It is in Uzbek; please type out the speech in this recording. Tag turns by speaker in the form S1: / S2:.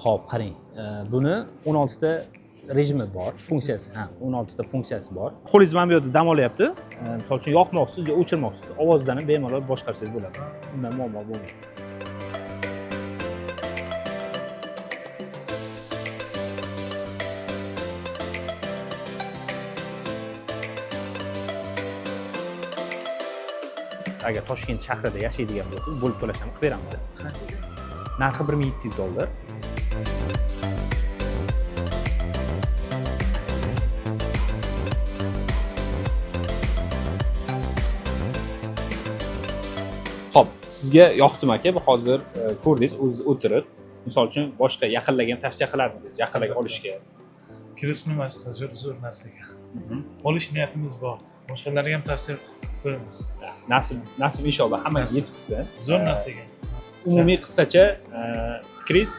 S1: Xo'p, qarang. Buni 16 ta rejimi bor, funksiyasi. 16 ta funksiyasi bor. Qo'lingiz mana bu yerda dam olyapti. Misol uchun yoqmoqchisiz yo o'chirmoqchisiz. Ovozdan ham bemalol boshqarsangiz bo'ladi. Undan muammo bo'lmaydi. Agar Toshkent shahrida yashaydigan bo'lsangiz, bo'lib to'lashni qilib beramiz. Narxi $1700. Xo'p, sizga yoqdimi aka? Bu hozir ko'rdingiz, o'zingiz o'tirib, misol uchun boshqa yaqinlarga ham tavsiya qilardingiz, yaqinlarga olishga.
S2: Kirishmasi zo'r narsa ekan. Olish niyatimiz bor. Boshqalarga ham tavsiya qilamiz.
S1: Nasib inshaalloh hammaga yetkazsin.
S2: Zo'r narsa ekan.
S1: Umumiy qisqacha fikringiz